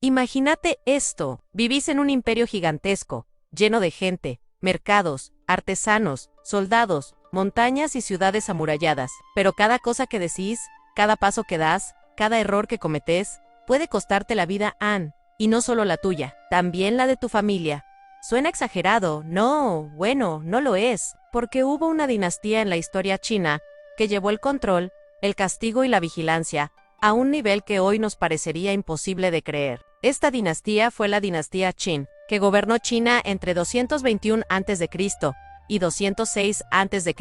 Imagínate esto, vivís en un imperio gigantesco, lleno de gente, mercados, artesanos, soldados, montañas y ciudades amuralladas, pero cada cosa que decís, cada paso que das, cada error que cometés, puede costarte la vida, Anne, y no solo la tuya, también la de tu familia. Suena exagerado, no, bueno, no lo es, porque hubo una dinastía en la historia china que llevó el control, el castigo y la vigilancia a un nivel que hoy nos parecería imposible de creer. Esta dinastía fue la dinastía Qin, que gobernó China entre 221 a.C. y 206 a.C.,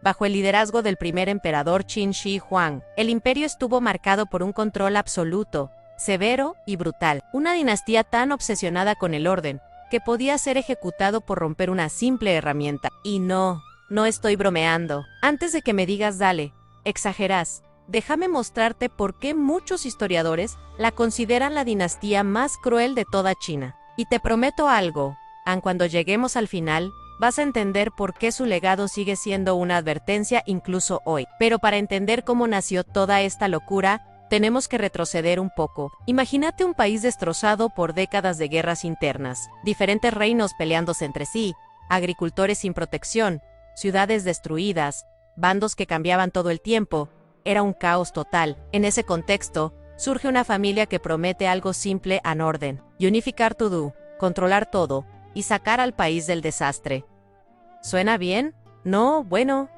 bajo el liderazgo del primer emperador Qin Shi Huang. El imperio estuvo marcado por un control absoluto, severo y brutal. Una dinastía tan obsesionada con el orden, que podía ser ejecutado por romper una simple herramienta. Y no estoy bromeando. Antes de que me digas dale, exagerás, déjame mostrarte por qué muchos historiadores la consideran la dinastía más cruel de toda China. Y te prometo algo, aun cuando lleguemos al final, vas a entender por qué su legado sigue siendo una advertencia incluso hoy. Pero para entender cómo nació toda esta locura, tenemos que retroceder un poco. Imagínate un país destrozado por décadas de guerras internas, diferentes reinos peleándose entre sí, agricultores sin protección, ciudades destruidas, bandos que cambiaban todo el tiempo. Era un caos total. En ese contexto, surge una familia que promete algo simple en orden: unificar todo, controlar todo y sacar al país del desastre. ¿Suena bien? No, bueno,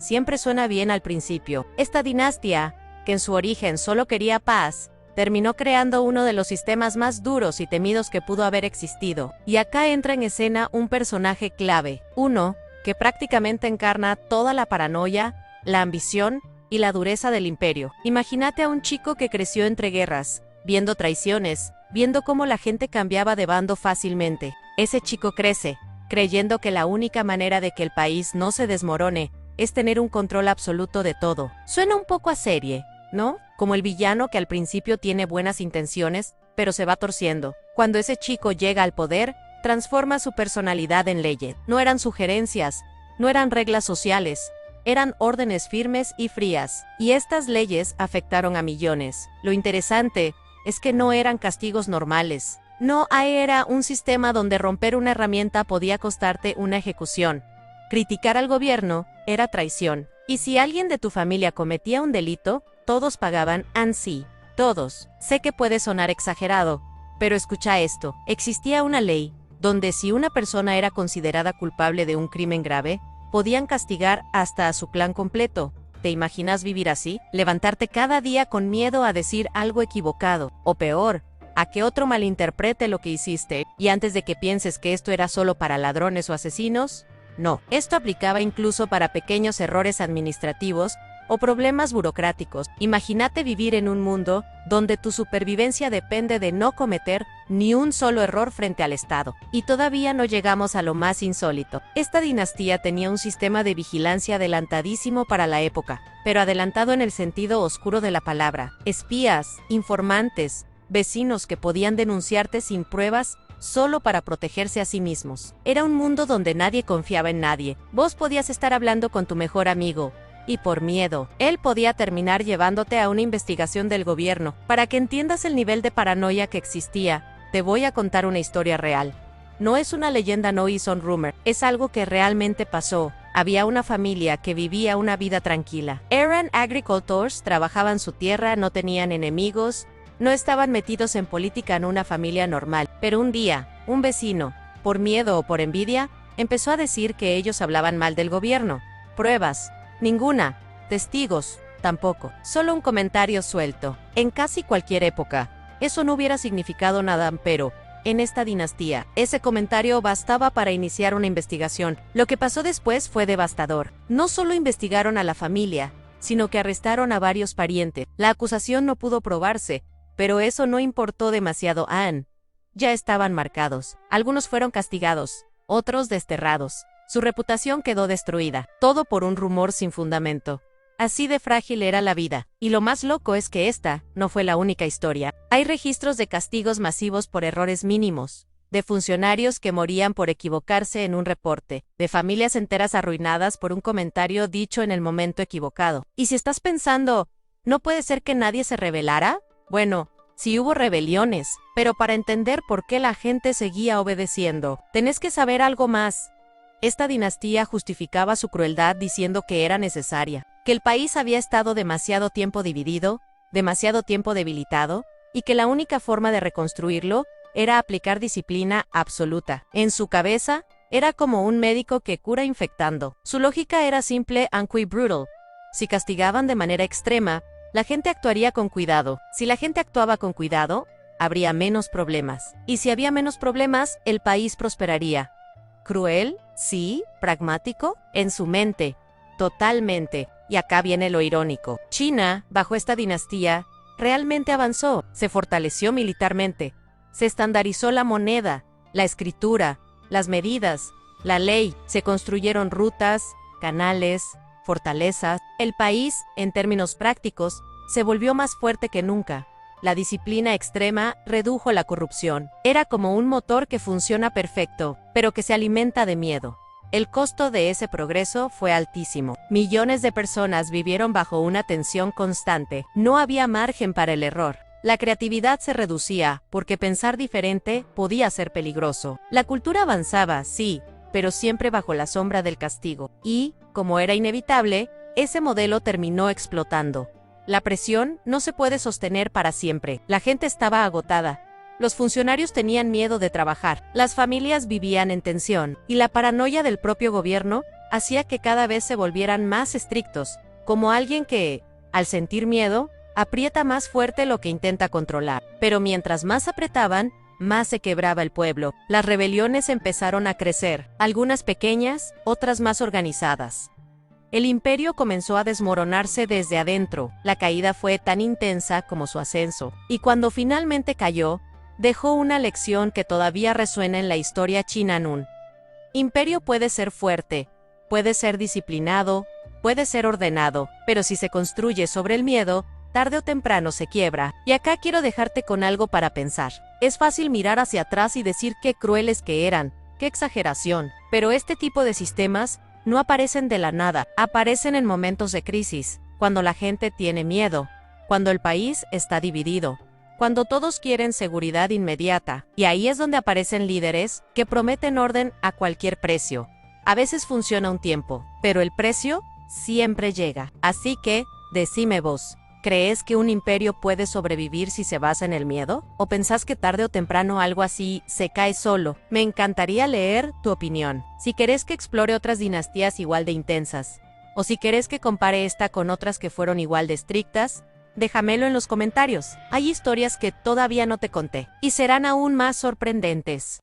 siempre suena bien al principio. Esta dinastía, que en su origen solo quería paz, terminó creando uno de los sistemas más duros y temidos que pudo haber existido. Y acá entra en escena un personaje clave, uno que prácticamente encarna toda la paranoia, la ambición y la dureza del imperio. Imagínate a un chico que creció entre guerras, viendo traiciones, viendo cómo la gente cambiaba de bando fácilmente. Ese chico crece, creyendo que la única manera de que el país no se desmorone es tener un control absoluto de todo. Suena un poco a serie, ¿no? Como el villano que al principio tiene buenas intenciones, pero se va torciendo. Cuando ese chico llega al poder, transforma su personalidad en leyes. No eran sugerencias, no eran reglas sociales, eran órdenes firmes y frías. Y estas leyes afectaron a millones. Lo interesante es que no eran castigos normales. No era un sistema donde romper una herramienta podía costarte una ejecución. Criticar al gobierno era traición. Y si alguien de tu familia cometía un delito, todos pagaban ansí. Todos. Sé que puede sonar exagerado, pero escucha esto. Existía una ley donde si una persona era considerada culpable de un crimen grave, podían castigar hasta a su clan completo. ¿Te imaginas vivir así? Levantarte cada día con miedo a decir algo equivocado, o peor, a que otro malinterprete lo que hiciste, y antes de que pienses que esto era solo para ladrones o asesinos, no. Esto aplicaba incluso para pequeños errores administrativos o problemas burocráticos. Imagínate vivir en un mundo donde tu supervivencia depende de no cometer ni un solo error frente al Estado. Y todavía no llegamos a lo más insólito. Esta dinastía tenía un sistema de vigilancia adelantadísimo para la época, pero adelantado en el sentido oscuro de la palabra. Espías, informantes, vecinos que podían denunciarte sin pruebas solo para protegerse a sí mismos. Era un mundo donde nadie confiaba en nadie. Vos podías estar hablando con tu mejor amigo, y por miedo, él podía terminar llevándote a una investigación del gobierno. Para que entiendas el nivel de paranoia que existía, te voy a contar una historia real. No es una leyenda, no es un rumor, es algo que realmente pasó. Había una familia que vivía una vida tranquila. Eran agricultores, trabajaban su tierra, no tenían enemigos, no estaban metidos en política, en una familia normal. Pero un día, un vecino, por miedo o por envidia, empezó a decir que ellos hablaban mal del gobierno. Pruebas: ninguna. Testigos: tampoco. Solo un comentario suelto. En casi cualquier época, eso no hubiera significado nada, pero en esta dinastía, ese comentario bastaba para iniciar una investigación. Lo que pasó después fue devastador. No solo investigaron a la familia, sino que arrestaron a varios parientes. La acusación no pudo probarse, pero eso no importó demasiado a Anne. Ya estaban marcados. Algunos fueron castigados, otros desterrados. Su reputación quedó destruida, todo por un rumor sin fundamento. Así de frágil era la vida. Y lo más loco es que esta no fue la única historia. Hay registros de castigos masivos por errores mínimos, de funcionarios que morían por equivocarse en un reporte, de familias enteras arruinadas por un comentario dicho en el momento equivocado. Y si estás pensando, ¿no puede ser que nadie se rebelara? Bueno, sí hubo rebeliones, pero para entender por qué la gente seguía obedeciendo, tenés que saber algo más. Esta dinastía justificaba su crueldad diciendo que era necesaria, que el país había estado demasiado tiempo dividido, demasiado tiempo debilitado, y que la única forma de reconstruirlo era aplicar disciplina absoluta. En su cabeza, era como un médico que cura infectando. Su lógica era simple y brutal. Si castigaban de manera extrema, la gente actuaría con cuidado. Si la gente actuaba con cuidado, habría menos problemas. Y si había menos problemas, el país prosperaría. ¿Cruel? Sí. ¿Pragmático? En su mente. Totalmente. Y acá viene lo irónico. China, bajo esta dinastía, realmente avanzó. Se fortaleció militarmente. Se estandarizó la moneda, la escritura, las medidas, la ley. Se construyeron rutas, canales, fortalezas. El país, en términos prácticos, se volvió más fuerte que nunca. La disciplina extrema redujo la corrupción. Era como un motor que funciona perfecto, pero que se alimenta de miedo. El costo de ese progreso fue altísimo. Millones de personas vivieron bajo una tensión constante. No había margen para el error. La creatividad se reducía, porque pensar diferente podía ser peligroso. La cultura avanzaba, sí, pero siempre bajo la sombra del castigo. Y, como era inevitable, ese modelo terminó explotando. La presión no se puede sostener para siempre. La gente estaba agotada. Los funcionarios tenían miedo de trabajar. Las familias vivían en tensión. Y la paranoia del propio gobierno hacía que cada vez se volvieran más estrictos, como alguien que, al sentir miedo, aprieta más fuerte lo que intenta controlar. Pero mientras más apretaban, más se quebraba el pueblo. Las rebeliones empezaron a crecer, algunas pequeñas, otras más organizadas. El imperio comenzó a desmoronarse desde adentro. La caída fue tan intensa como su ascenso. Y cuando finalmente cayó, dejó una lección que todavía resuena en la historia china. Un imperio puede ser fuerte, puede ser disciplinado, puede ser ordenado, pero si se construye sobre el miedo, tarde o temprano se quiebra. Y acá quiero dejarte con algo para pensar. Es fácil mirar hacia atrás y decir qué crueles que eran, qué exageración, pero este tipo de sistemas no aparecen de la nada, aparecen en momentos de crisis, cuando la gente tiene miedo, cuando el país está dividido, cuando todos quieren seguridad inmediata, y ahí es donde aparecen líderes que prometen orden a cualquier precio. A veces funciona un tiempo, pero el precio siempre llega. Así que, decime vos, ¿crees que un imperio puede sobrevivir si se basa en el miedo? ¿O pensás que tarde o temprano algo así se cae solo? Me encantaría leer tu opinión. Si querés que explore otras dinastías igual de intensas, o si querés que compare esta con otras que fueron igual de estrictas, déjamelo en los comentarios. Hay historias que todavía no te conté, y serán aún más sorprendentes.